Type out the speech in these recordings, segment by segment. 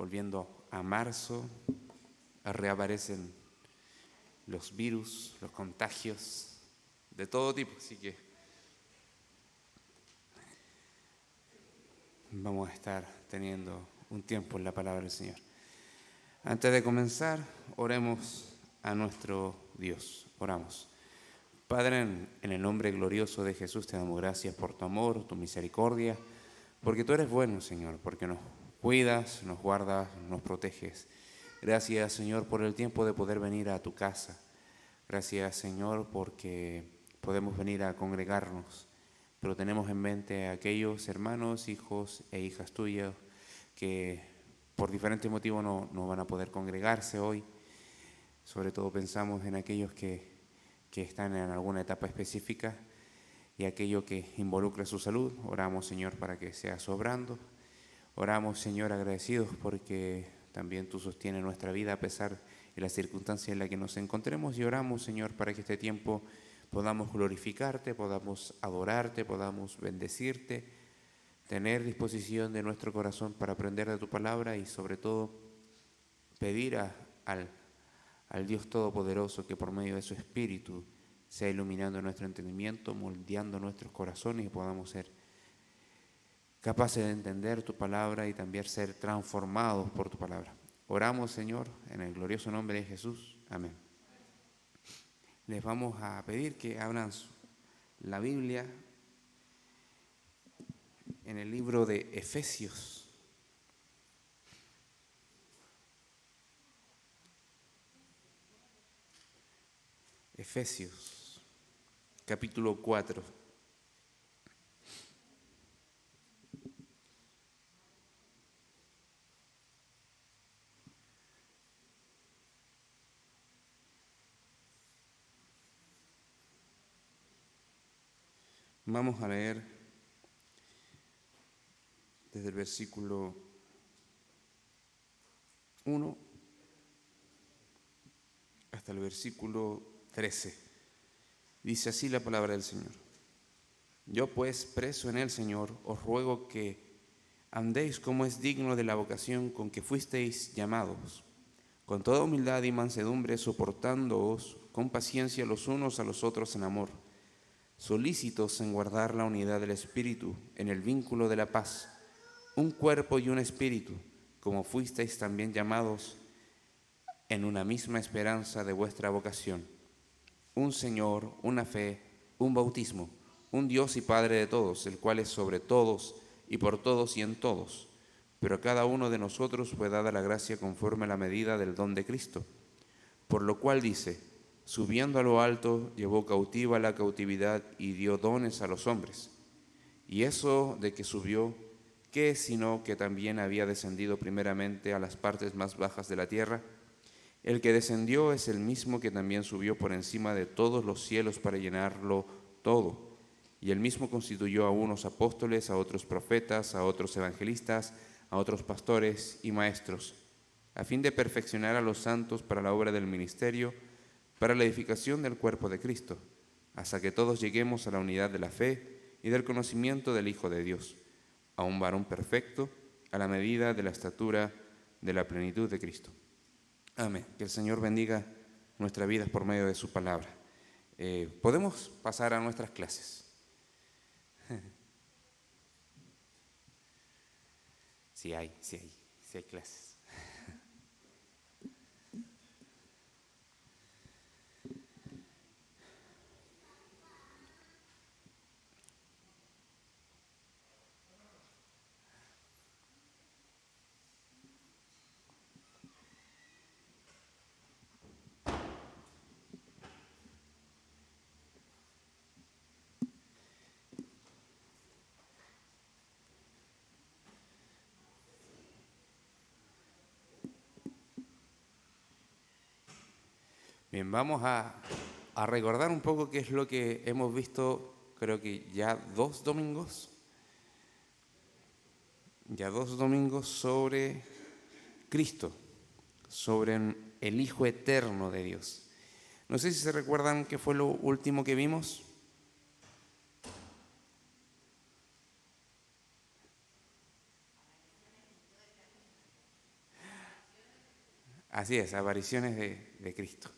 volviendo a marzo, reaparecen los virus, los contagios de todo tipo, así que vamos a estar teniendo un tiempo en la palabra del Señor. Antes de comenzar, oremos a nuestro Dios. Oramos. Padre, en el nombre glorioso de Jesús te damos gracias por tu amor, tu misericordia, porque tú eres bueno, Señor, porque nos cuidas, nos guardas, nos proteges. Gracias, Señor, por el tiempo de poder venir a tu casa. Gracias, Señor, porque podemos venir a congregarnos, pero tenemos en mente a aquellos hermanos, hijos e hijas tuyas que por diferentes motivos no van a poder congregarse hoy. Sobre todo pensamos en aquellos que están en alguna etapa específica y aquello que involucra su salud. Oramos, Señor, para que sea sobrando. Oramos, Señor, agradecidos porque también tú sostienes nuestra vida a pesar de las circunstancias en las que nos encontremos. Y oramos, Señor, para que este tiempo podamos glorificarte, podamos adorarte, podamos bendecirte, tener disposición de nuestro corazón para aprender de tu palabra y sobre todo pedir al Dios Todopoderoso que por medio de su Espíritu sea iluminando nuestro entendimiento, moldeando nuestros corazones y podamos ser capaces de entender tu palabra y también ser transformados por tu palabra. Oramos, Señor, en el glorioso nombre de Jesús. Amén. Les vamos a pedir que abran la Biblia en el libro de Efesios. Efesios, capítulo 4. Vamos a leer desde el versículo 1 hasta el versículo 13. Dice así la palabra del Señor. Yo pues, preso en el Señor, os ruego que andéis como es digno de la vocación con que fuisteis llamados, con toda humildad y mansedumbre, soportándoos con paciencia los unos a los otros en amor, solícitos en guardar la unidad del Espíritu en el vínculo de la paz, un cuerpo y un espíritu, como fuisteis también llamados en una misma esperanza de vuestra vocación. Un Señor, una fe, un bautismo, un Dios y Padre de todos, el cual es sobre todos y por todos y en todos. Pero a cada uno de nosotros fue dada la gracia conforme a la medida del don de Cristo. Por lo cual dice, subiendo a lo alto, llevó cautiva la cautividad y dio dones a los hombres. Y eso de que subió, ¿qué es sino que también había descendido primeramente a las partes más bajas de la tierra? El que descendió es el mismo que también subió por encima de todos los cielos para llenarlo todo. Y él mismo constituyó a unos apóstoles, a otros profetas, a otros evangelistas, a otros pastores y maestros, a fin de perfeccionar a los santos para la obra del ministerio, para la edificación del cuerpo de Cristo, hasta que todos lleguemos a la unidad de la fe y del conocimiento del Hijo de Dios, a un varón perfecto, a la medida de la estatura de la plenitud de Cristo. Amén. Que el Señor bendiga nuestras vidas por medio de su palabra. Podemos pasar a nuestras clases. Sí hay clases. Bien, vamos a recordar un poco qué es lo que hemos visto, creo que ya dos domingos sobre Cristo, sobre el Hijo eterno de Dios. No sé si se recuerdan qué fue lo último que vimos. Así es, apariciones de Cristo.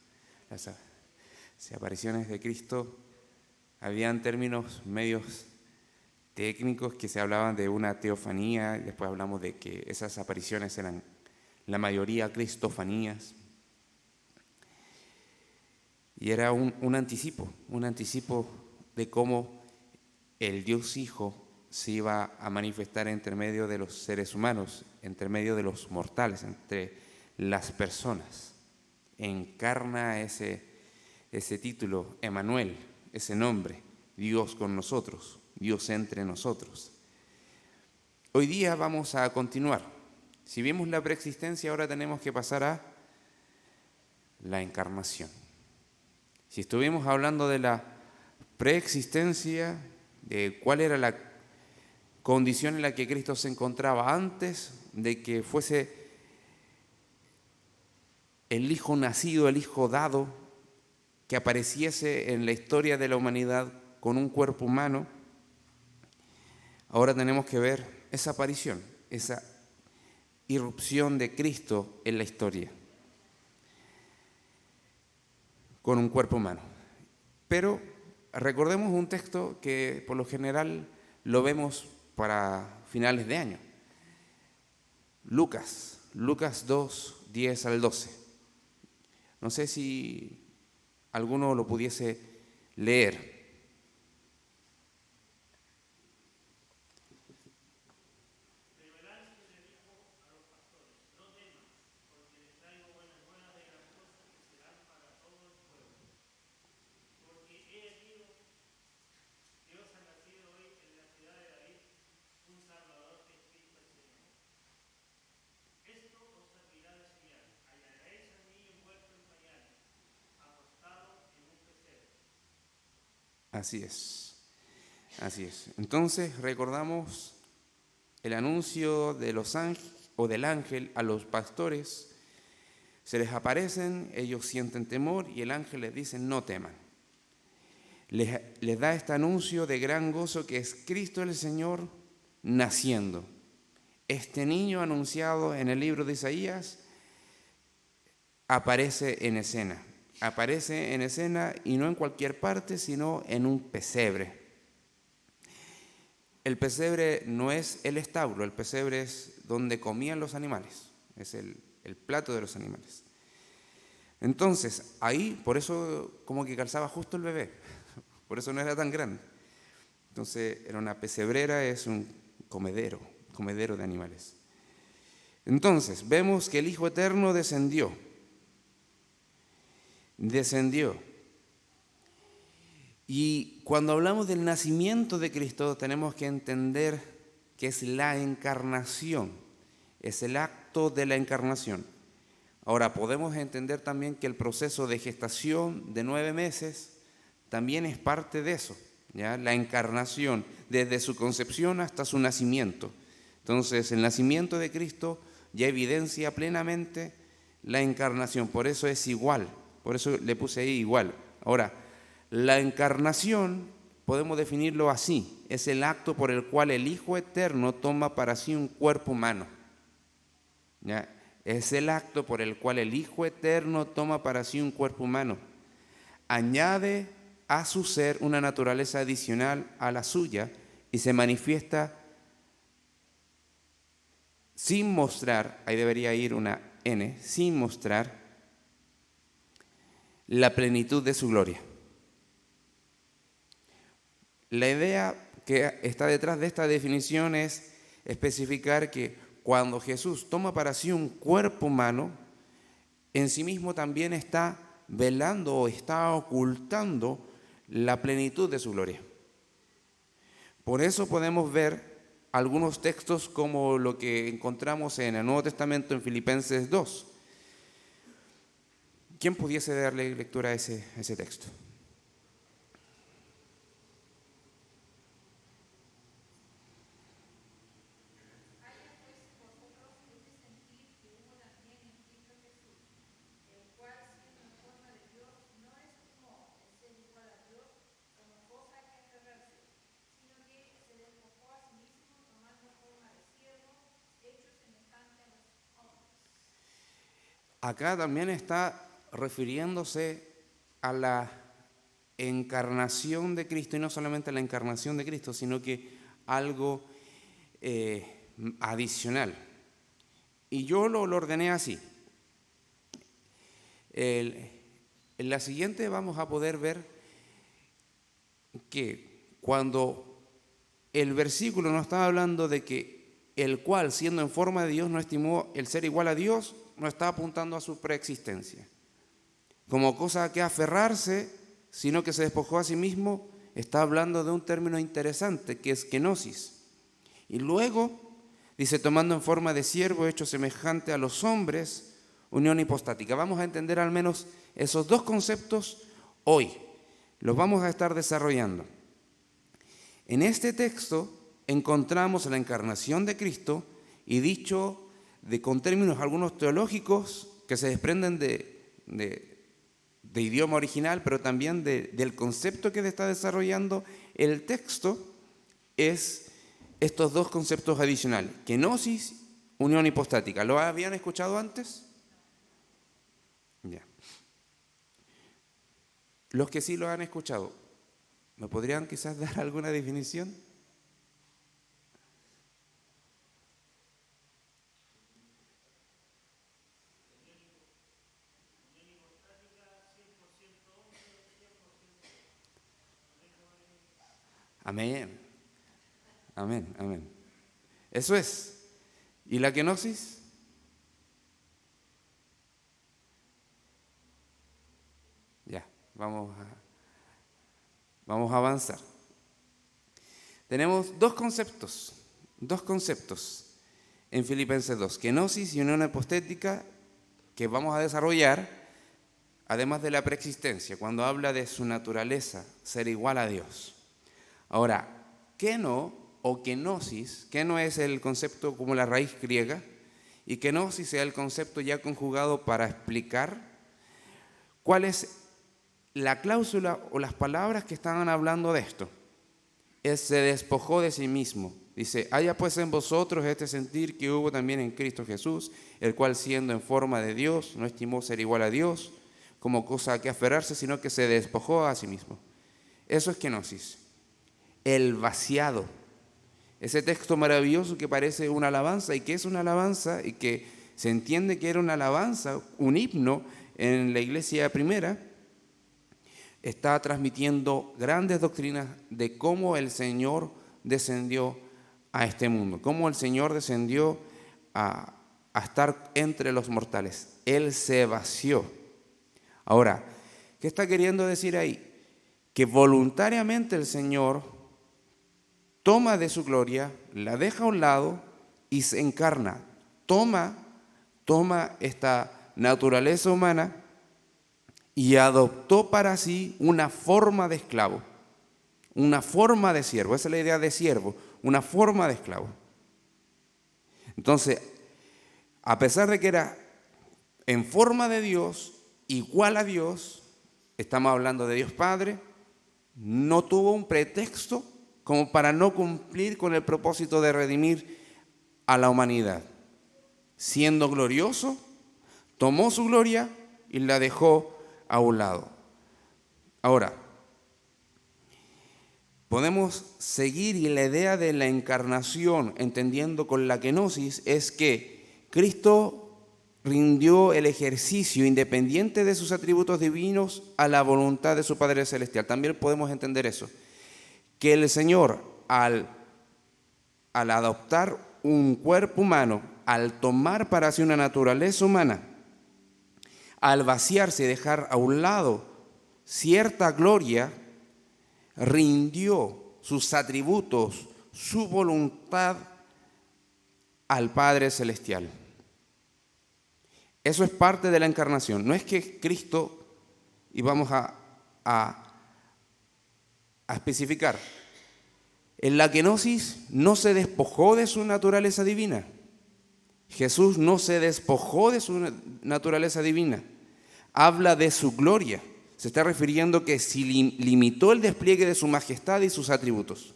Las apariciones de Cristo, habían términos medios técnicos que se hablaban de una teofanía, y después hablamos de que esas apariciones eran la mayoría cristofanías. Y era un anticipo de cómo el Dios Hijo se iba a manifestar entre medio de los seres humanos, entre medio de los mortales, entre las personas. Encarna ese título, Emmanuel, ese nombre, Dios con nosotros, Dios entre nosotros. Hoy día vamos a continuar. Si vimos la preexistencia, ahora tenemos que pasar a la encarnación. Si estuvimos hablando de la preexistencia, de cuál era la condición en la que Cristo se encontraba antes de que fuese el Hijo nacido, el Hijo dado, que apareciese en la historia de la humanidad con un cuerpo humano, ahora tenemos que ver esa aparición, esa irrupción de Cristo en la historia, con un cuerpo humano. Pero recordemos un texto que por lo general lo vemos para finales de año. Lucas 2, 10 al 12. No sé si alguno lo pudiese leer. Así es, así es. Entonces recordamos el anuncio de los ángeles o del ángel a los pastores. Se les aparecen, ellos sienten temor y el ángel les dice: no teman. Les da este anuncio de gran gozo, que es Cristo el Señor naciendo. Este niño anunciado en el libro de Isaías aparece en escena. Aparece en escena, y no en cualquier parte, sino en un pesebre. El pesebre no es el establo, el pesebre es donde comían los animales, es el plato de los animales. Entonces, ahí, por eso como que calzaba justo el bebé, por eso no era tan grande. Entonces, era una pesebrera, es un comedero de animales. Entonces, vemos que el Hijo Eterno descendió. Y cuando hablamos del nacimiento de Cristo, tenemos que entender que es la encarnación, es el acto de la encarnación. Ahora, podemos entender también que el proceso de gestación de 9 meses también es parte de eso, ¿ya? La encarnación, desde su concepción hasta su nacimiento. Entonces, el nacimiento de Cristo ya evidencia plenamente la encarnación, por eso es igual. Por eso le puse ahí igual. Ahora, la encarnación podemos definirlo así: es el acto por el cual el Hijo Eterno toma para sí un cuerpo humano. ¿Ya? Es el acto por el cual el Hijo Eterno toma para sí un cuerpo humano. Añade a su ser una naturaleza adicional a la suya y se manifiesta sin mostrar, ahí debería ir una N, sin mostrar la plenitud de su gloria. La idea que está detrás de esta definición es especificar que cuando Jesús toma para sí un cuerpo humano, en sí mismo también está velando o está ocultando la plenitud de su gloria. Por eso podemos ver algunos textos como lo que encontramos en el Nuevo Testamento en Filipenses 2. ¿Quién pudiese darle lectura a ese texto? acá también está refiriéndose a la encarnación de Cristo, y no solamente a la encarnación de Cristo, sino que algo adicional. Y yo lo ordené así. En la siguiente vamos a poder ver que cuando el versículo nos está hablando de que el cual, siendo en forma de Dios, no estimó el ser igual a Dios, no está apuntando a su preexistencia como cosa a que aferrarse, sino que se despojó a sí mismo. Está hablando de un término interesante que es kenosis. Y luego dice, tomando en forma de siervo, hecho semejante a los hombres, unión hipostática. Vamos a entender al menos esos dos conceptos hoy. Los vamos a estar desarrollando. En este texto encontramos la encarnación de Cristo, y dicho con términos algunos teológicos que se desprenden de idioma original, pero también del concepto que está desarrollando el texto, es estos dos conceptos adicionales: kenosis, unión hipostática. ¿Lo habían escuchado antes? Ya. Los que sí lo han escuchado, ¿me podrían quizás dar alguna definición? Amén. Amén, amén. Eso es. ¿Y la kenosis? Ya, vamos a avanzar. Tenemos dos conceptos en Filipenses 2, kenosis y unión hipostética, que vamos a desarrollar, además de la preexistencia, cuando habla de su naturaleza, ser igual a Dios. Ahora, keno o kenosis, keno es el concepto como la raíz griega, y kenosis es el concepto ya conjugado para explicar cuál es la cláusula o las palabras que estaban hablando de esto. Se despojó de sí mismo. Dice, haya pues en vosotros este sentir que hubo también en Cristo Jesús, el cual siendo en forma de Dios, no estimó ser igual a Dios como cosa a que aferrarse, sino que se despojó a sí mismo. Eso es kenosis. El vaciado. Ese texto maravilloso que parece una alabanza, y que es una alabanza, y que se entiende que era una alabanza, un himno en la iglesia primera, está transmitiendo grandes doctrinas de cómo el Señor descendió a este mundo, cómo el Señor descendió a estar entre los mortales. Él se vació. Ahora, ¿qué está queriendo decir ahí? Que voluntariamente el Señor toma de su gloria, la deja a un lado y se encarna. Toma esta naturaleza humana y adoptó para sí una forma de esclavo, una forma de siervo. Esa es la idea de siervo, una forma de esclavo. Entonces, a pesar de que era en forma de Dios, igual a Dios, estamos hablando de Dios Padre, no tuvo un pretexto como para no cumplir con el propósito de redimir a la humanidad. Siendo glorioso, tomó su gloria y la dejó a un lado. Ahora, podemos seguir, y la idea de la encarnación, entendiendo con la kenosis, es que Cristo rindió el ejercicio independiente de sus atributos divinos a la voluntad de su Padre Celestial. También podemos entender eso, que el Señor, al adoptar un cuerpo humano, al tomar para sí una naturaleza humana, al vaciarse y dejar a un lado cierta gloria, rindió sus atributos, su voluntad al Padre Celestial. Eso es parte de la encarnación. No es que Cristo, y vamos a especificar, en la kenosis no se despojó de su naturaleza divina. Jesús no se despojó de su naturaleza divina. Habla de su gloria. Se está refiriendo que si limitó el despliegue de su majestad y sus atributos.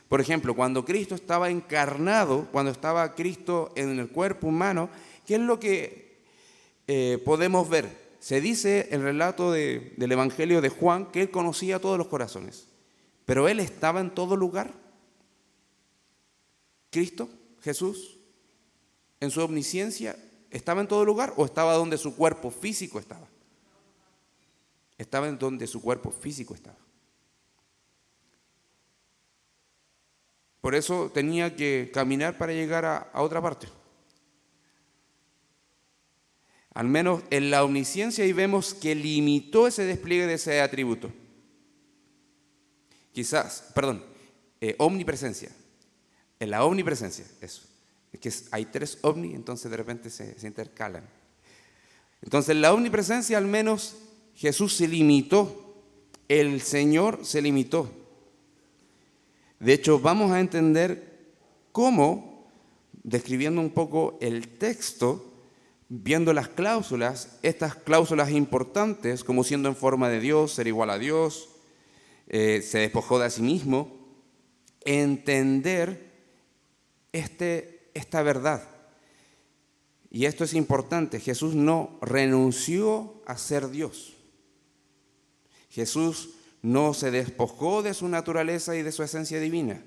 Por ejemplo, cuando Cristo estaba encarnado, cuando estaba Cristo en el cuerpo humano, ¿qué es lo que podemos ver, se dice el relato del Evangelio de Juan que él conocía todos los corazones, pero él estaba en todo lugar. Cristo, Jesús, en su omnisciencia, ¿estaba en todo lugar o estaba donde su cuerpo físico estaba? Estaba en donde su cuerpo físico estaba. Por eso tenía que caminar para llegar a otra parte. Al menos en la omnisciencia ahí vemos que limitó ese despliegue de ese atributo. Omnipresencia. En la omnipresencia, eso. Es que hay 3 omni, entonces de repente se intercalan. Entonces en la omnipresencia al menos Jesús se limitó, el Señor se limitó. De hecho, vamos a entender cómo, describiendo un poco el texto, viendo las cláusulas, estas cláusulas importantes, como siendo en forma de Dios, ser igual a Dios, se despojó de sí mismo, entender esta verdad. Y esto es importante, Jesús no renunció a ser Dios. Jesús no se despojó de su naturaleza y de su esencia divina,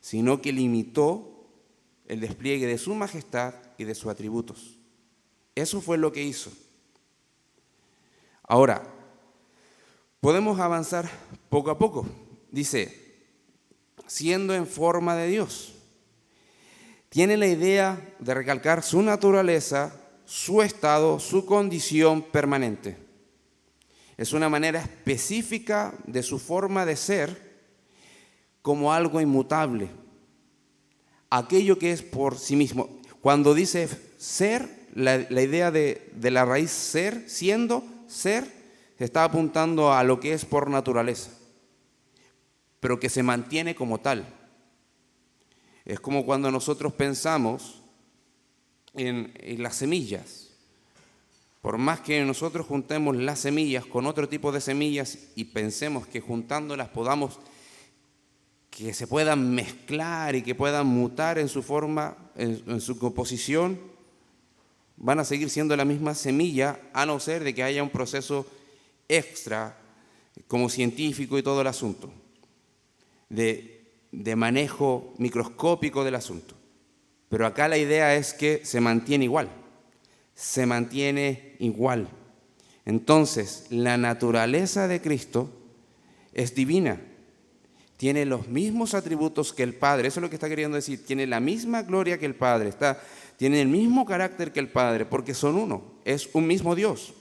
sino que limitó el despliegue de su majestad y de sus atributos. Eso fue lo que hizo. Ahora, podemos avanzar poco a poco. Dice, siendo en forma de Dios. Tiene la idea de recalcar su naturaleza, su estado, su condición permanente. Es una manera específica de su forma de ser como algo inmutable. Aquello que es por sí mismo. Cuando dice ser, la idea de la raíz ser, siendo, ser, se está apuntando a lo que es por naturaleza, pero que se mantiene como tal. Es como cuando nosotros pensamos en las semillas. Por más que nosotros juntemos las semillas con otro tipo de semillas y pensemos que juntándolas podamos, que se puedan mezclar y que puedan mutar en su forma, en su composición, van a seguir siendo la misma semilla, a no ser de que haya un proceso extra, como científico y todo el asunto, de manejo microscópico del asunto. Pero acá la idea es que se mantiene igual. Se mantiene igual. Entonces, la naturaleza de Cristo es divina. Tiene los mismos atributos que el Padre. Eso es lo que está queriendo decir. Tiene la misma gloria que el Padre. Tiene el mismo carácter que el Padre, porque son uno. Es un mismo Dios.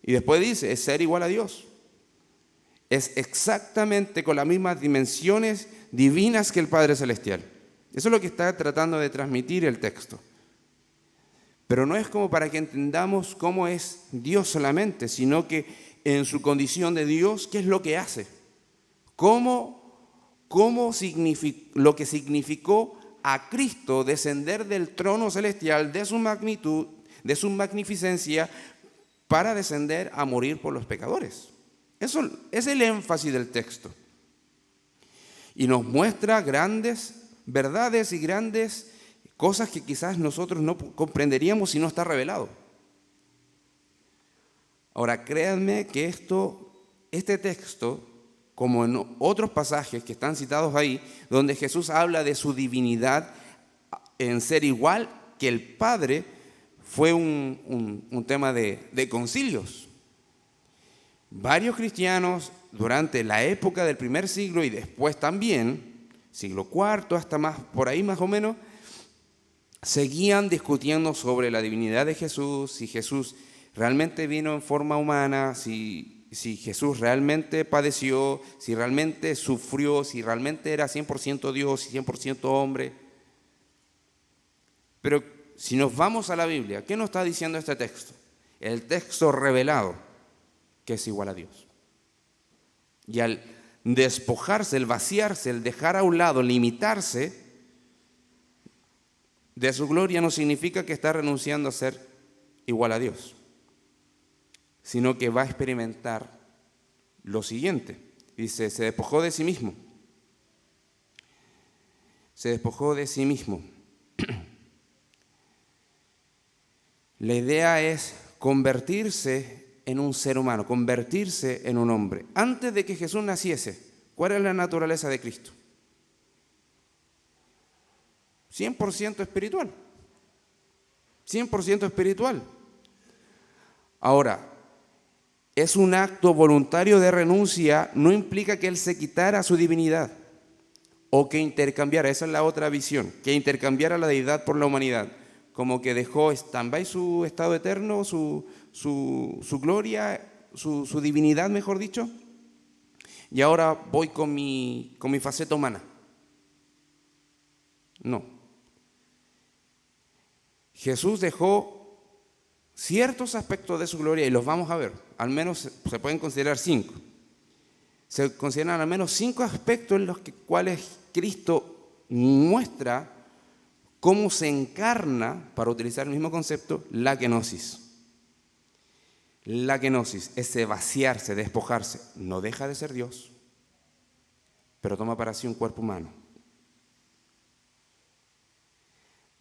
Y después dice, es ser igual a Dios. Es exactamente con las mismas dimensiones divinas que el Padre Celestial. Eso es lo que está tratando de transmitir el texto. Pero no es como para que entendamos cómo es Dios solamente, sino que en su condición de Dios, ¿qué es lo que hace? Lo que significó a Cristo descender del trono celestial, de su magnitud, de su magnificencia, para descender a morir por los pecadores. Eso es el énfasis del texto. Y nos muestra grandes verdades y grandes cosas que quizás nosotros no comprenderíamos si no está revelado. Ahora, créanme que este texto, como en otros pasajes que están citados ahí, donde Jesús habla de su divinidad en ser igual que el Padre, fue un tema de concilios. Varios cristianos durante la época del primer siglo y después también, siglo IV hasta más, por ahí más o menos, seguían discutiendo sobre la divinidad de Jesús, si Jesús realmente vino en forma humana, si Jesús realmente padeció, si realmente sufrió, si realmente era 100% Dios y 100% hombre. Pero si nos vamos a la Biblia, ¿qué nos está diciendo este texto? El texto revelado, que es igual a Dios. Y al despojarse, el vaciarse, el dejar a un lado, limitarse de su gloria, no significa que está renunciando a ser igual a Dios, sino que va a experimentar lo siguiente. Dice, se despojó de sí mismo. Se despojó de sí mismo. La idea es convertirse en un ser humano, convertirse en un hombre. Antes de que Jesús naciese, ¿cuál era la naturaleza de Cristo? 100% espiritual. 100% espiritual. Ahora, es un acto voluntario de renuncia, no implica que Él se quitara su divinidad o que intercambiara, esa es la otra visión, que intercambiara la deidad por la humanidad, como que dejó stand-by su estado eterno, su gloria, su divinidad, mejor dicho, y ahora voy con mi faceta humana. No. Jesús dejó ciertos aspectos de su gloria y los vamos a ver, al menos se pueden considerar 5. Se consideran al menos 5 aspectos en los cuales Cristo muestra cómo se encarna, para utilizar el mismo concepto, la kenosis. La kenosis, ese vaciarse, despojarse, no deja de ser Dios, pero toma para sí un cuerpo humano.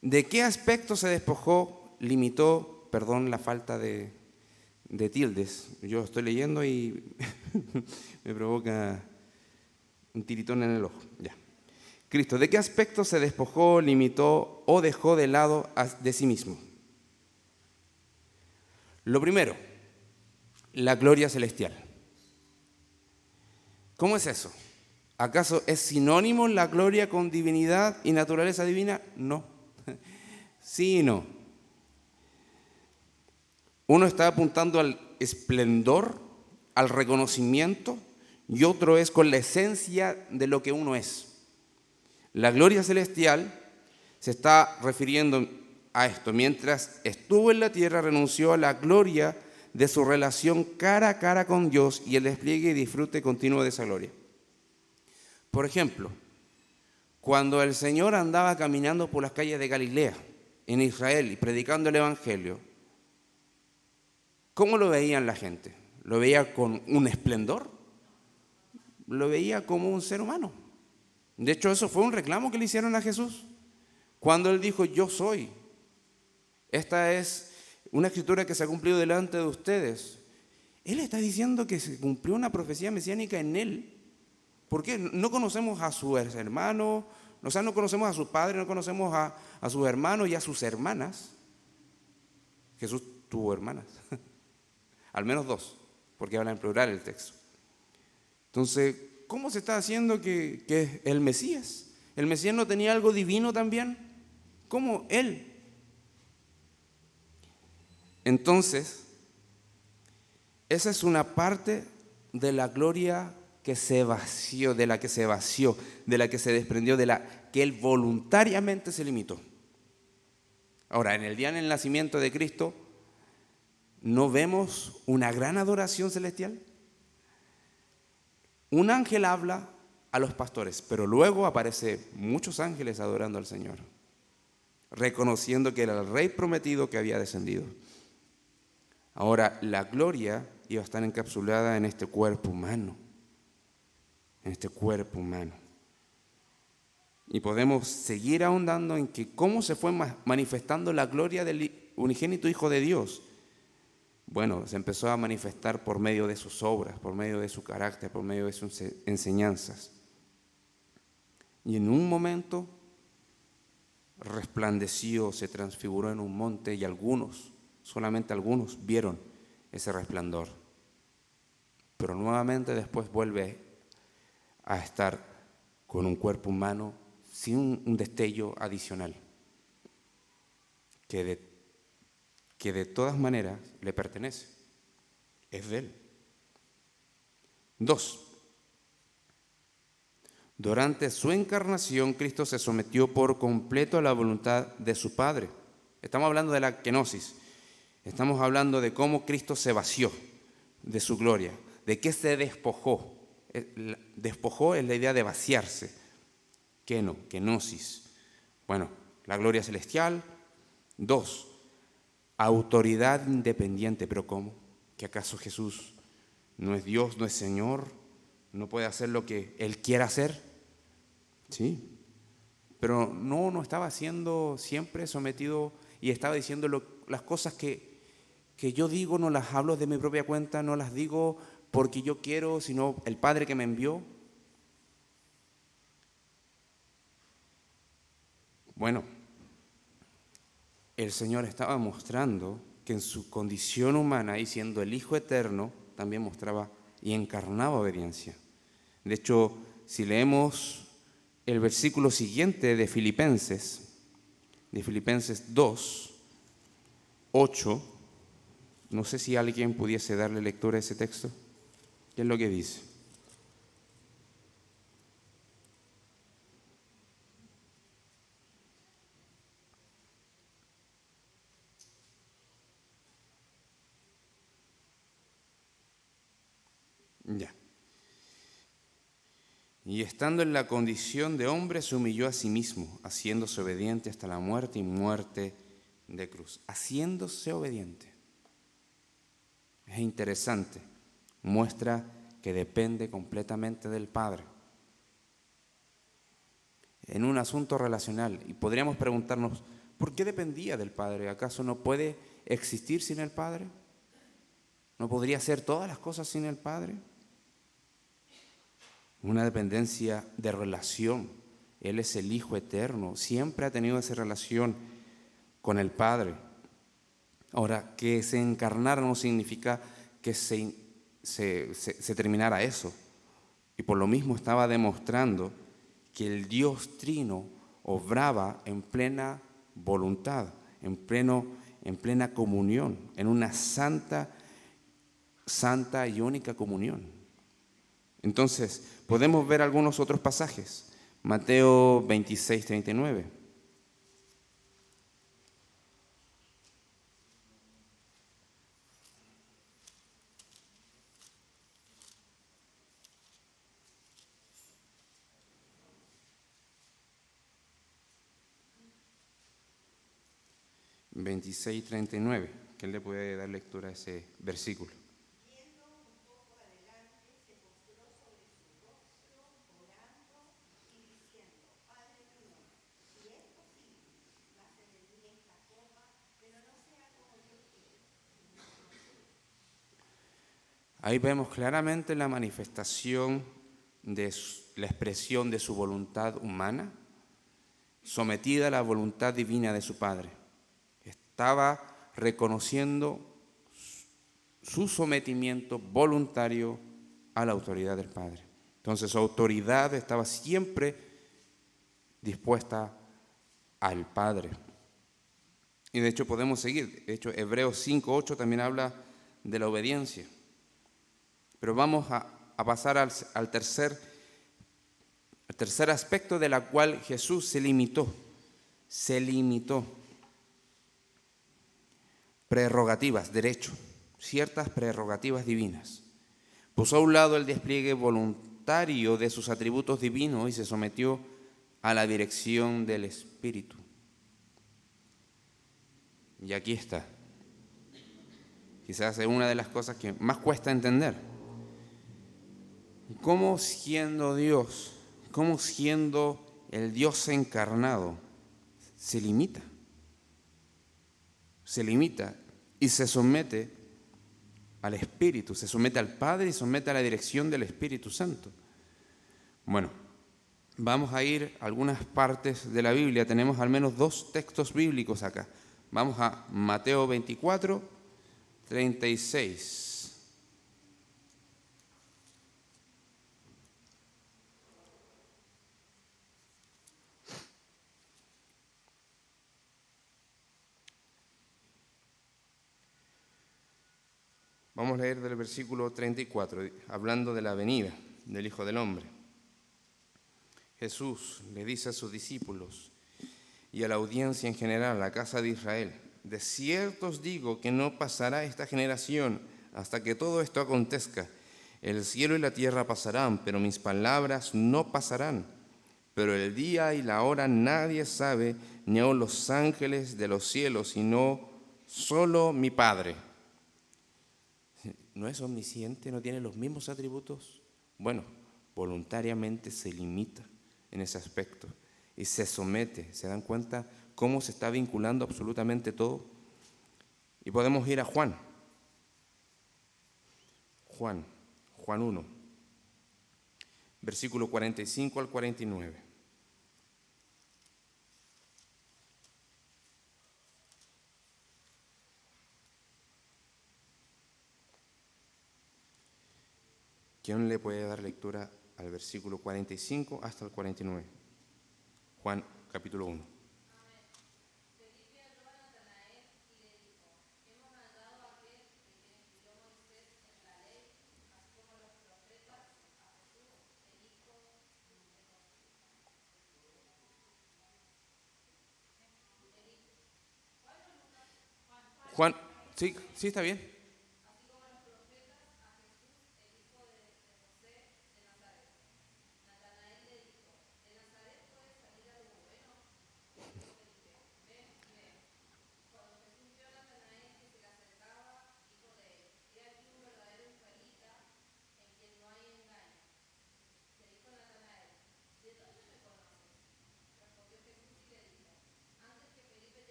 ¿De qué aspecto se despojó, limitó, perdón la falta de tildes? Yo estoy leyendo y me provoca un tiritón en el ojo. Ya. Cristo, ¿de qué aspecto se despojó, limitó o dejó de lado de sí mismo? Lo primero, la gloria celestial. ¿Cómo es eso? ¿Acaso es sinónimo la gloria con divinidad y naturaleza divina? No. Sí y no. Uno está apuntando al esplendor, al reconocimiento, y otro es con la esencia de lo que uno es. La gloria celestial se está refiriendo a esto. Mientras estuvo en la tierra, renunció a la gloria de su relación cara a cara con Dios y el despliegue y disfrute continuo de esa gloria. Por ejemplo, cuando el Señor andaba caminando por las calles de Galilea, en Israel, y predicando el Evangelio, ¿cómo lo veían la gente? ¿Lo veía con un esplendor? Lo veía como un ser humano. De hecho, eso fue un reclamo que le hicieron a Jesús. Cuando Él dijo, yo soy. Esta es una escritura que se ha cumplido delante de ustedes. Él está diciendo que se cumplió una profecía mesiánica en Él. ¿Por qué? No conocemos a sus hermanos, o sea, no conocemos a sus padres, no conocemos a sus hermanos y a sus hermanas. Jesús tuvo hermanas, al menos 2, porque habla en plural el texto. Entonces, ¿cómo se está haciendo que es el Mesías? ¿El Mesías no tenía algo divino también? ¿Cómo Él? Entonces, esa es una parte de la gloria que se vació, de la que se vació, de la que se desprendió, de la que Él voluntariamente se limitó. Ahora, en el día del nacimiento de Cristo, ¿no vemos una gran adoración celestial? Un ángel habla a los pastores, pero luego aparecen muchos ángeles adorando al Señor, reconociendo que era el Rey prometido que había descendido. Ahora, la gloria iba a estar encapsulada en este cuerpo humano, Y podemos seguir ahondando en que cómo se fue manifestando la gloria del unigénito Hijo de Dios. Bueno, se empezó a manifestar por medio de sus obras, por medio de su carácter, por medio de sus enseñanzas. Y en un momento resplandeció, se transfiguró en un monte y solamente algunos vieron ese resplandor. Pero nuevamente después vuelve a estar con un cuerpo humano sin un destello adicional, que de todas maneras le pertenece, es de Él. 2. Durante su encarnación, Cristo se sometió por completo a la voluntad de su Padre. Estamos hablando de la kenosis, estamos hablando de cómo Cristo se vació de su gloria, de qué se despojó. Despojó es la idea de vaciarse. Kenosis. Bueno, la gloria celestial. 2. Autoridad independiente. ¿Pero cómo? ¿Que acaso Jesús no es Dios, no es Señor? ¿No puede hacer lo que Él quiera hacer? Sí. Pero no estaba siendo siempre sometido y estaba diciendo las cosas que que yo digo no las hablo de mi propia cuenta, no las digo porque yo quiero, sino el Padre que me envió. Bueno, el Señor estaba mostrando que en su condición humana y siendo el Hijo eterno, también mostraba y encarnaba obediencia. De hecho, si leemos el versículo siguiente de Filipenses 2, 8, no sé si alguien pudiese darle lectura a ese texto. ¿Qué es lo que dice? Ya. Y estando en la condición de hombre, se humilló a sí mismo, haciéndose obediente hasta la muerte y muerte de cruz. Haciéndose obediente. Es interesante. Muestra que depende completamente del Padre. En un asunto relacional. Y podríamos preguntarnos, ¿por qué dependía del Padre? ¿Acaso no puede existir sin el Padre? ¿No podría hacer todas las cosas sin el Padre? Una dependencia de relación. Él es el Hijo eterno, siempre ha tenido esa relación con el Padre. Ahora, que se encarnara no significa que se terminara eso. Y por lo mismo estaba demostrando que el Dios Trino obraba en plena voluntad, en plena comunión, en una santa y única comunión. Entonces, podemos ver algunos otros pasajes. Mateo 26, 39. ¿Quién le puede dar lectura a ese versículo? Ahí vemos claramente la manifestación de la expresión de su voluntad humana, sometida a la voluntad divina de su Padre. Estaba reconociendo su sometimiento voluntario a la autoridad del Padre. Entonces su autoridad estaba siempre dispuesta al Padre. Y de hecho podemos seguir. De hecho, Hebreos 5:8 también habla de la obediencia. Pero vamos a pasar al tercer aspecto de la cual Jesús se limitó. Se limitó. Prerrogativas, derecho, ciertas prerrogativas divinas. Puso a un lado el despliegue voluntario de sus atributos divinos y se sometió a la dirección del Espíritu. Y aquí está. Quizás es una de las cosas que más cuesta entender. ¿Cómo siendo Dios, cómo siendo el Dios encarnado, se limita? Se limita y se somete al Espíritu, se somete al Padre y somete a la dirección del Espíritu Santo. Bueno, vamos a ir a algunas partes de la Biblia. Tenemos al menos 2 textos bíblicos acá. Vamos a Mateo 24, 36. Vamos a leer del versículo 34, hablando de la venida del Hijo del Hombre. Jesús le dice a sus discípulos y a la audiencia en general, a la casa de Israel: de cierto os digo que no pasará esta generación hasta que todo esto acontezca. El cielo y la tierra pasarán, pero mis palabras no pasarán. Pero el día y la hora nadie sabe, ni aun los ángeles de los cielos, sino solo mi Padre. ¿No es omnisciente? ¿No tiene los mismos atributos? Bueno, voluntariamente se limita en ese aspecto y se somete. ¿Se dan cuenta cómo se está vinculando absolutamente todo? Y podemos ir a Juan 1, versículo 45 al 49. ¿Quién le puede dar lectura al versículo 45 hasta el 49? Juan capítulo 1. Juan, sí, sí, está bien.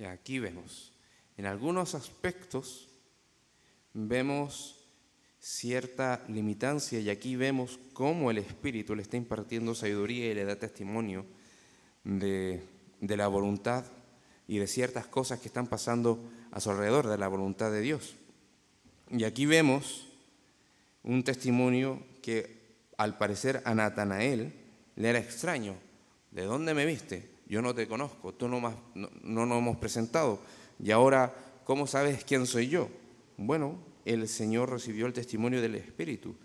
Y aquí vemos, en algunos aspectos vemos cierta limitancia y aquí vemos cómo el Espíritu le está impartiendo sabiduría y le da testimonio de la voluntad y de ciertas cosas que están pasando a su alrededor, de la voluntad de Dios. Y aquí vemos un testimonio que al parecer a Natanael le era extraño. ¿De dónde me viste? Yo no te conozco, no nos hemos presentado. Y ahora, ¿cómo sabes quién soy yo? Bueno, el Señor recibió el testimonio del Espíritu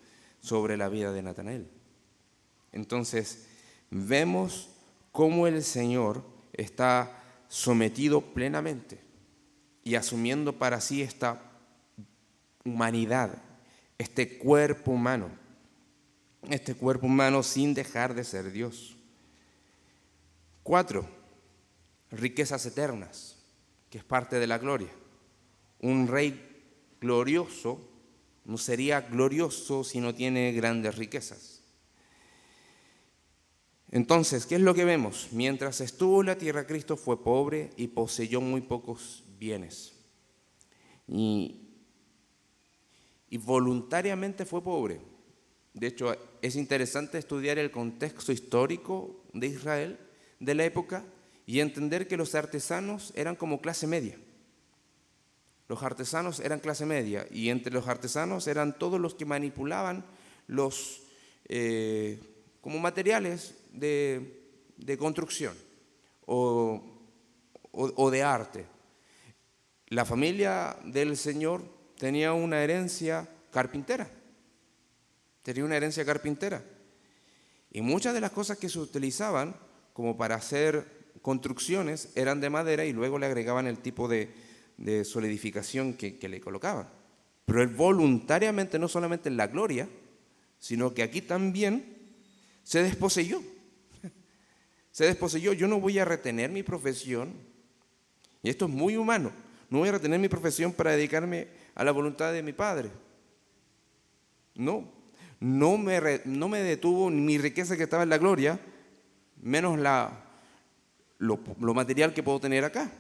sobre la vida de Natanael. Entonces, vemos cómo el Señor está sometido plenamente y asumiendo para sí esta humanidad, este cuerpo humano sin dejar de ser Dios. 4, riquezas eternas, que es parte de la gloria. Un rey glorioso no sería glorioso si no tiene grandes riquezas. Entonces, ¿qué es lo que vemos? Mientras estuvo en la tierra, Cristo fue pobre y poseyó muy pocos bienes. Y voluntariamente fue pobre. De hecho, es interesante estudiar el contexto histórico de Israel de la época y entender que los artesanos eran como clase media. Los artesanos eran clase media y entre los artesanos eran todos los que manipulaban los como materiales de construcción o de arte. La familia del Señor tenía una herencia carpintera. Y muchas de las cosas que se utilizaban como para hacer construcciones eran de madera y luego le agregaban el tipo de solidificación que le colocaban. Pero él voluntariamente, no solamente en la gloria, sino que aquí también se desposeyó. Yo no voy a retener mi profesión, y esto es muy humano, no voy a retener mi profesión para dedicarme a la voluntad de mi Padre. No me detuvo mi riqueza que estaba en la gloria, menos lo material que puedo tener acá.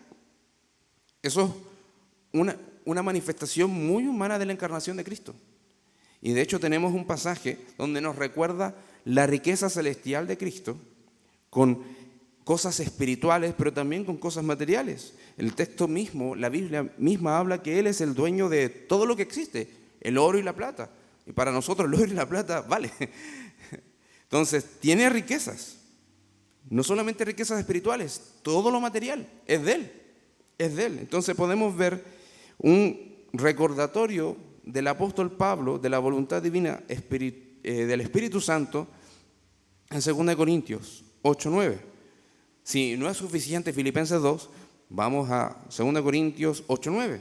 Eso es una manifestación muy humana de la encarnación de Cristo. Y de hecho tenemos un pasaje donde nos recuerda la riqueza celestial de Cristo con cosas espirituales, pero también con cosas materiales. El texto mismo, la Biblia misma habla que Él es el dueño de todo lo que existe, el oro y la plata. Y para nosotros el oro y la plata vale. Entonces, tiene riquezas. No solamente riquezas espirituales, todo lo material es de Él. Entonces podemos ver un recordatorio del apóstol Pablo de la voluntad divina del Espíritu Santo en 2 Corintios 8:9. Si no es suficiente Filipenses 2, vamos a 2 Corintios 8:9.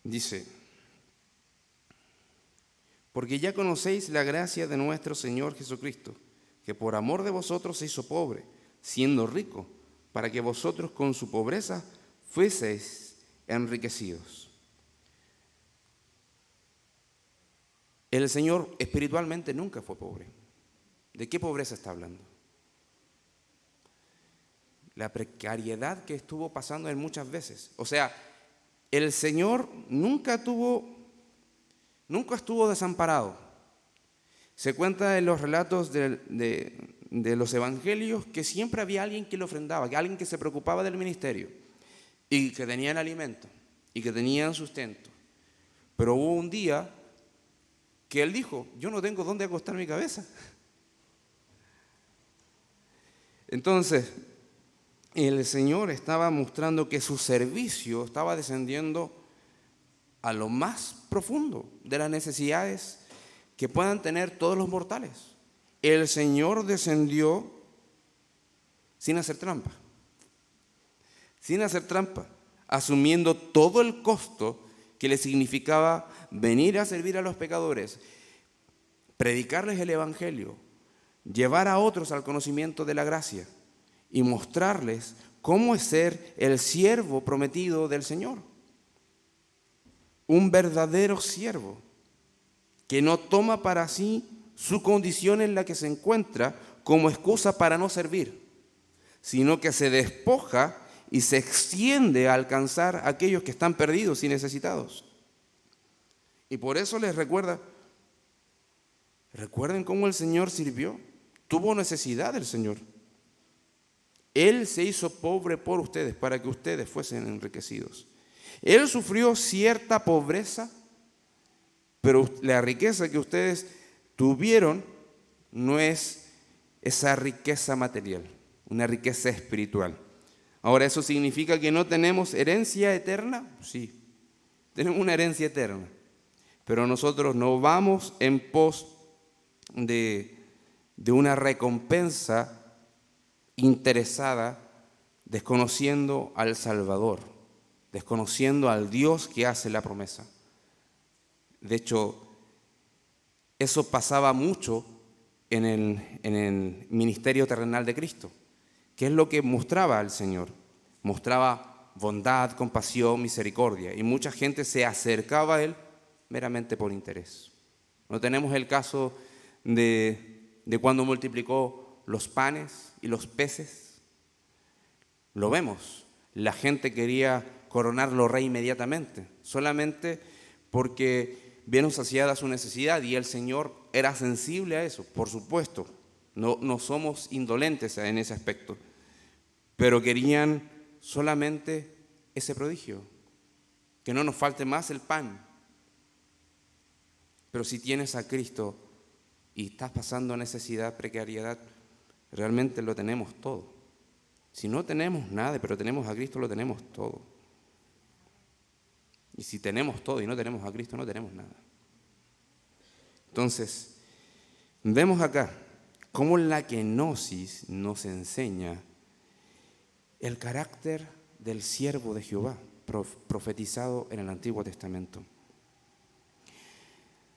Dice: porque ya conocéis la gracia de nuestro Señor Jesucristo, que por amor de vosotros se hizo pobre, siendo rico, para que vosotros con su pobreza fueseis enriquecidos. El Señor espiritualmente nunca fue pobre. ¿De qué pobreza está hablando? La precariedad que estuvo pasando en muchas veces. O sea, el Señor nunca estuvo desamparado. Se cuenta en los relatos de los evangelios que siempre había alguien que le ofrendaba, que alguien que se preocupaba del ministerio y que tenían alimento y que tenían sustento. Pero hubo un día que él dijo: yo no tengo dónde acostar mi cabeza. Entonces, el Señor estaba mostrando que su servicio estaba descendiendo a lo más profundo de las necesidades que puedan tener todos los mortales. El Señor descendió sin hacer trampa, asumiendo todo el costo que le significaba venir a servir a los pecadores, predicarles el Evangelio, llevar a otros al conocimiento de la gracia y mostrarles cómo es ser el siervo prometido del Señor. Un verdadero siervo que no toma para sí su condición en la que se encuentra como excusa para no servir, sino que se despoja y se extiende a alcanzar a aquellos que están perdidos y necesitados. Y por eso les recuerden cómo el Señor sirvió. Tuvo necesidad del Señor. Él se hizo pobre por ustedes para que ustedes fuesen enriquecidos. Él sufrió cierta pobreza, pero la riqueza que ustedes tuvieron no es esa riqueza material, una riqueza espiritual. Ahora, ¿eso significa que no tenemos herencia eterna? Sí, tenemos una herencia eterna, pero nosotros no vamos en pos de una recompensa interesada, desconociendo al Salvador, desconociendo al Dios que hace la promesa. De hecho, eso pasaba mucho en el ministerio terrenal de Cristo. ¿Qué es lo que mostraba el Señor? Mostraba bondad, compasión, misericordia, y mucha gente se acercaba a Él meramente por interés. No tenemos el caso de cuando multiplicó los panes y los peces. Lo vemos, la gente quería coronarlo rey inmediatamente, solamente porque vieron saciada su necesidad, y el Señor era sensible a eso, por supuesto. No somos indolentes en ese aspecto, pero querían solamente ese prodigio, que no nos falte más el pan. Pero si tienes a Cristo y estás pasando necesidad, precariedad, realmente lo tenemos todo. Si no tenemos nada, pero tenemos a Cristo, lo tenemos todo. Y si tenemos todo y no tenemos a Cristo, no tenemos nada. Entonces, vemos acá cómo la kenosis nos enseña el carácter del siervo de Jehová, profetizado en el Antiguo Testamento.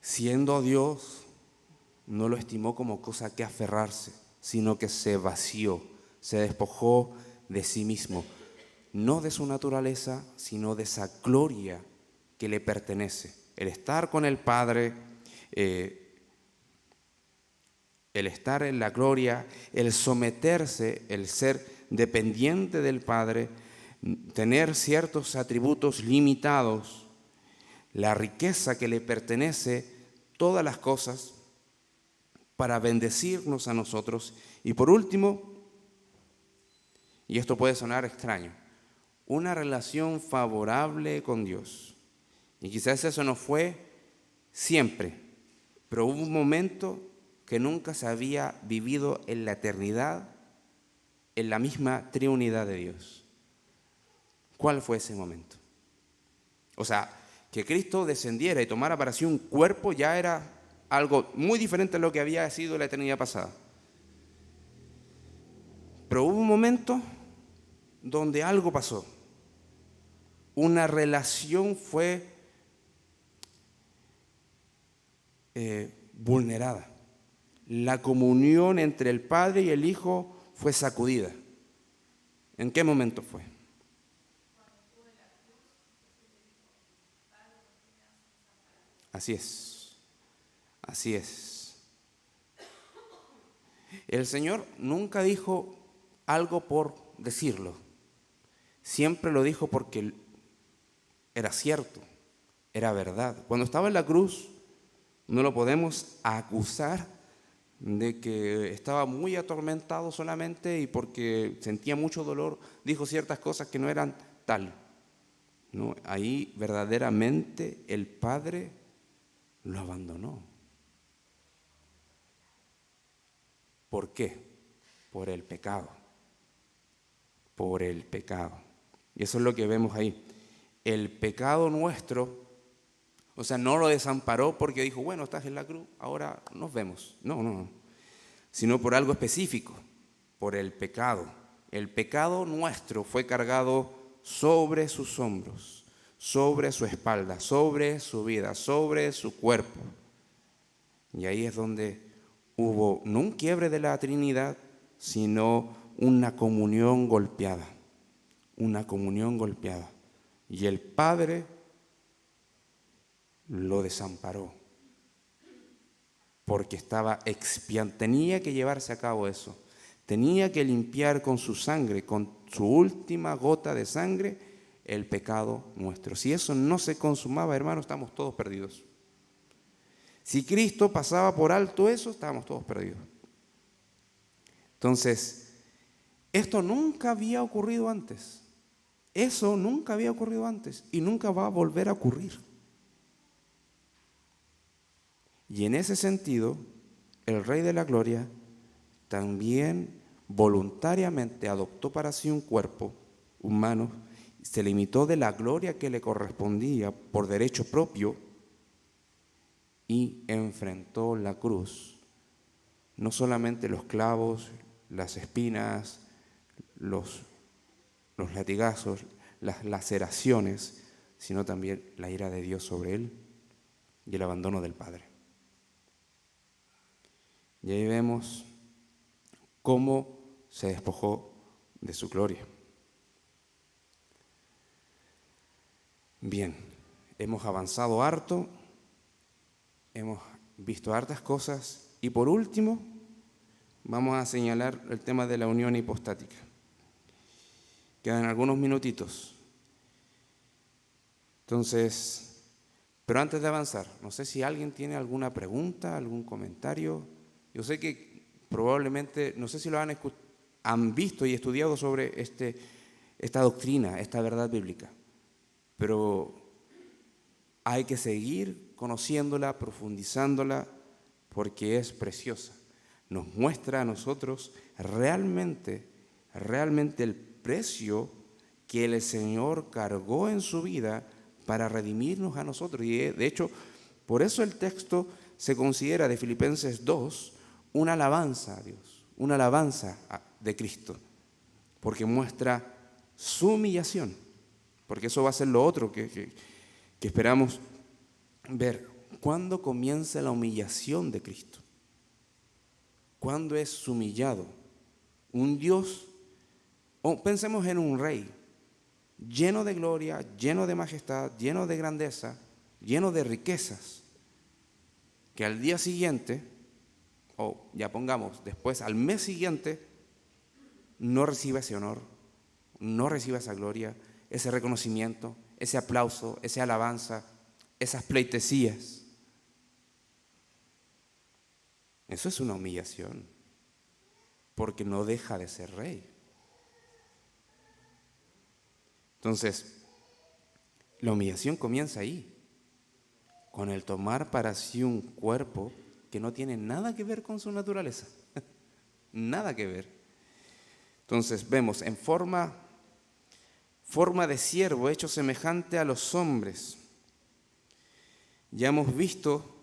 Siendo Dios, no lo estimó como cosa que aferrarse, sino que se vació, se despojó de sí mismo, no de su naturaleza, sino de esa gloria que le pertenece. El estar con el Padre, el estar en la gloria, el someterse, el ser dependiente del Padre, tener ciertos atributos limitados, la riqueza que le pertenece, todas las cosas, para bendecirnos a nosotros. Y por último, y esto puede sonar extraño, una relación favorable con Dios. Y quizás eso no fue siempre, pero hubo un momento que nunca se había vivido en la eternidad, en la misma triunidad de Dios. ¿Cuál fue ese momento? O sea, que Cristo descendiera y tomara para sí un cuerpo ya era algo muy diferente a lo que había sido la eternidad pasada. Pero hubo un momento donde algo pasó. Una relación fue vulnerada. la comunión entre el Padre y el Hijo fue sacudida. ¿En qué momento fue? Así es, así es. El Señor nunca dijo algo por decirlo, siempre lo dijo porque era cierto, era verdad. Cuando estaba en la cruz, no lo podemos acusar de que estaba muy atormentado solamente y porque sentía mucho dolor, dijo ciertas cosas que no eran tal. No, ahí verdaderamente el Padre lo abandonó. ¿Por qué? Por el pecado. Por el pecado. Y eso es lo que vemos ahí. El pecado nuestro, o sea, no lo desamparó porque dijo, bueno, estás en la cruz, ahora nos vemos. No, no, no. Sino por algo específico, por el pecado. El pecado nuestro fue cargado sobre sus hombros, sobre su espalda, sobre su vida, sobre su cuerpo. Y ahí es donde hubo no un quiebre de la Trinidad, sino una comunión golpeada, una comunión golpeada. Y el Padre lo desamparó, porque estaba expiando, tenía que llevarse a cabo eso, tenía que limpiar con su sangre, con su última gota de sangre, el pecado nuestro. Si eso no se consumaba, hermanos, estamos todos perdidos. Si Cristo pasaba por alto eso, estábamos todos perdidos. Entonces, esto nunca había ocurrido antes. Eso nunca había ocurrido antes y nunca va a volver a ocurrir. Y en ese sentido, el Rey de la Gloria también voluntariamente adoptó para sí un cuerpo humano, se limitó de la gloria que le correspondía por derecho propio y enfrentó la cruz. No solamente los clavos, las espinas, los latigazos, las laceraciones, sino también la ira de Dios sobre él y el abandono del Padre. Y ahí vemos cómo se despojó de su gloria. Bien, hemos avanzado harto, hemos visto hartas cosas y por último vamos a señalar el tema de la unión hipostática. Quedan algunos minutitos. Entonces, pero antes de avanzar, no sé si alguien tiene alguna pregunta, algún comentario. Yo sé que probablemente, no sé si lo han visto y estudiado sobre esta doctrina, esta verdad bíblica, pero hay que seguir conociéndola, profundizándola, porque es preciosa. Nos muestra a nosotros realmente el precio que el Señor cargó en su vida para redimirnos a nosotros. Y de hecho, por eso el texto se considera de Filipenses 2 una alabanza a Dios, una alabanza de Cristo, porque muestra su humillación, porque eso va a ser lo otro que esperamos ver. ¿Cuándo comienza la humillación de Cristo? ¿Cuándo es humillado? Un Dios, o pensemos en un rey, lleno de gloria, lleno de majestad, lleno de grandeza, lleno de riquezas, que al día siguiente, o ya pongamos después, al mes siguiente, no reciba ese honor, no reciba esa gloria, ese reconocimiento, ese aplauso, esa alabanza, esas pleitesías. Eso es una humillación, porque no deja de ser rey. Entonces, la humillación comienza ahí, con el tomar para sí un cuerpo que no tiene nada que ver con su naturaleza, nada que ver. Entonces vemos en forma de siervo, hecho semejante a los hombres. Ya hemos visto,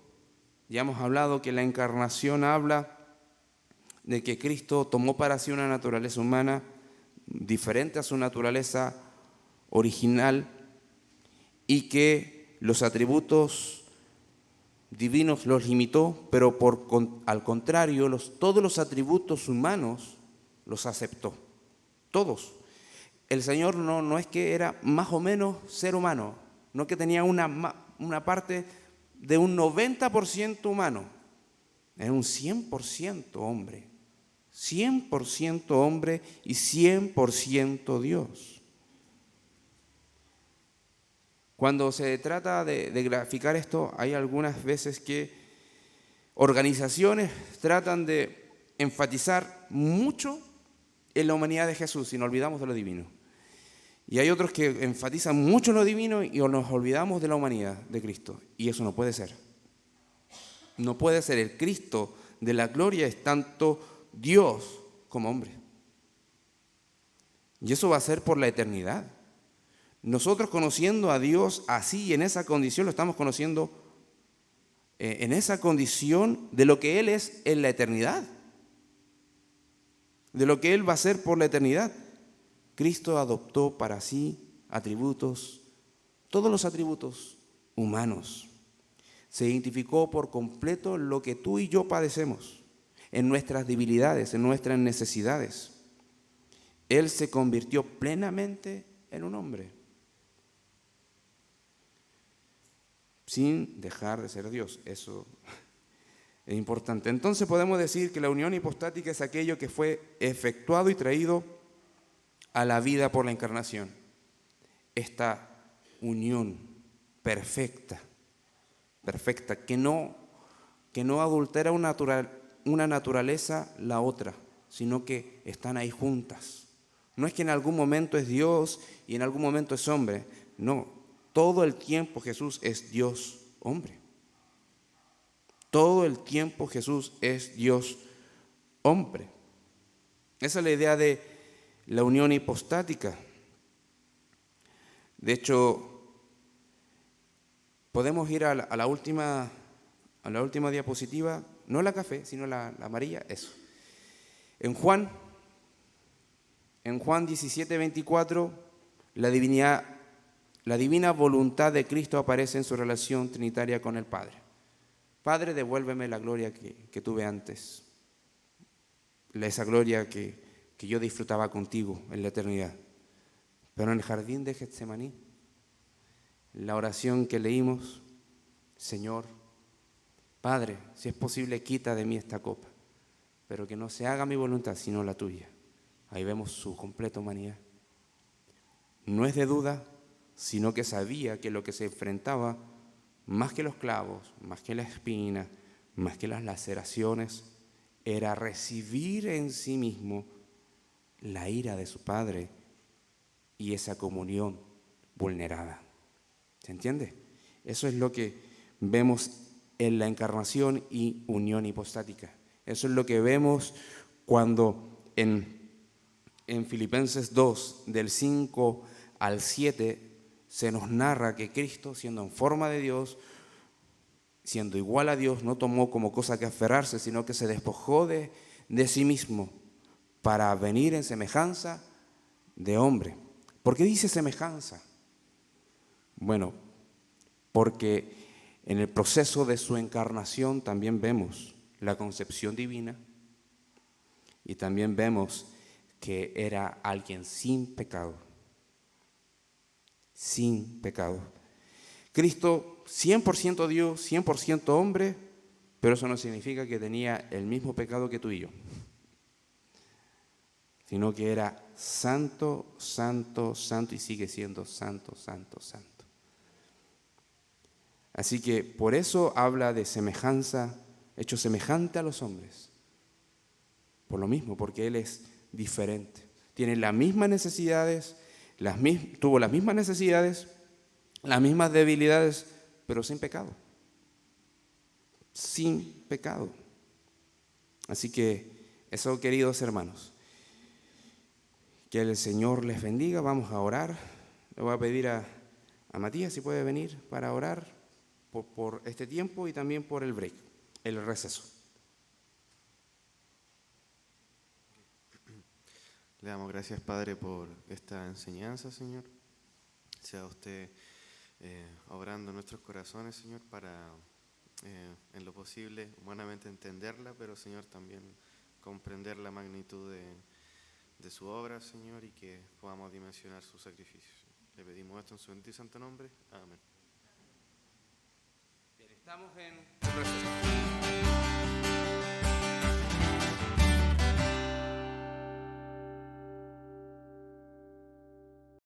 ya hemos hablado que la encarnación habla de que Cristo tomó para sí una naturaleza humana diferente a su naturaleza original y que los atributos divinos los limitó, pero al contrario, todos los atributos humanos los aceptó. Todos. El Señor no es que era más o menos ser humano, no que tenía una parte de un 90% humano, era un 100% hombre. 100% hombre y 100% Dios. Cuando se trata de graficar esto, hay algunas veces que organizaciones tratan de enfatizar mucho en la humanidad de Jesús y nos olvidamos de lo divino. Y hay otros que enfatizan mucho en lo divino y nos olvidamos de la humanidad de Cristo. Y eso no puede ser. No puede ser. El Cristo de la gloria es tanto Dios como hombre. Y eso va a ser por la eternidad. Nosotros conociendo a Dios así, en esa condición, lo estamos conociendo en esa condición de lo que Él es en la eternidad. De lo que Él va a ser por la eternidad. Cristo adoptó para sí atributos, todos los atributos humanos. Se identificó por completo lo que tú y yo padecemos, en nuestras debilidades, en nuestras necesidades. Él se convirtió plenamente en un hombre, sin dejar de ser Dios. Eso es importante. Entonces podemos decir que la unión hipostática es aquello que fue efectuado y traído a la vida por la encarnación. Esta unión perfecta, que no adultera una naturaleza la otra, sino que están ahí juntas. No es que en algún momento es Dios y en algún momento es hombre. No, todo el tiempo Jesús es Dios hombre. Todo el tiempo Jesús es Dios hombre. Esa es la idea de la unión hipostática. De hecho, podemos ir a la última diapositiva, no la café, sino la amarilla, eso. En Juan 17:24, la divina voluntad de Cristo aparece en su relación trinitaria con el Padre. Padre, devuélveme la gloria que tuve antes, esa gloria que yo disfrutaba contigo en la eternidad. Pero en el jardín de Getsemaní, la oración que leímos, Señor, Padre, si es posible, quita de mí esta copa, pero que no se haga mi voluntad, sino la tuya. Ahí vemos su completa humanidad. No es de duda, sino que sabía que lo que se enfrentaba, más que los clavos, más que la espina, más que las laceraciones, era recibir en sí mismo la ira de su Padre y esa comunión vulnerada. ¿Se entiende? Eso es lo que vemos en la encarnación y unión hipostática. Eso es lo que vemos cuando en Filipenses 2, del 5 al 7, se nos narra que Cristo, siendo en forma de Dios, siendo igual a Dios, no tomó como cosa que aferrarse, sino que se despojó de sí mismo para venir en semejanza de hombre. ¿Por qué dice semejanza? Bueno, porque en el proceso de su encarnación también vemos la concepción divina y también vemos que era alguien sin pecado. Sin pecado. Cristo 100% Dios, 100% hombre, pero eso no significa que tenía el mismo pecado que tú y yo, sino que era santo, santo, santo y sigue siendo santo, santo, santo. Así que por eso habla de semejanza, hecho semejante a los hombres. Por lo mismo, porque Él es diferente. Tiene las mismas necesidades, tuvo las mismas necesidades, las mismas debilidades, pero sin pecado. Sin pecado. Así que eso, queridos hermanos, que el Señor les bendiga. Vamos a orar. Le voy a pedir a Matías si puede venir para orar por este tiempo y también por el break, el receso. Le damos gracias, Padre, por esta enseñanza, Señor. Sea usted obrando en nuestros corazones, Señor, para en lo posible, humanamente entenderla, pero Señor, también comprender la magnitud de su obra, Señor, y que podamos dimensionar su sacrificio. Le pedimos esto en su bendito y santo nombre. Amén. Bien, estamos en nuestro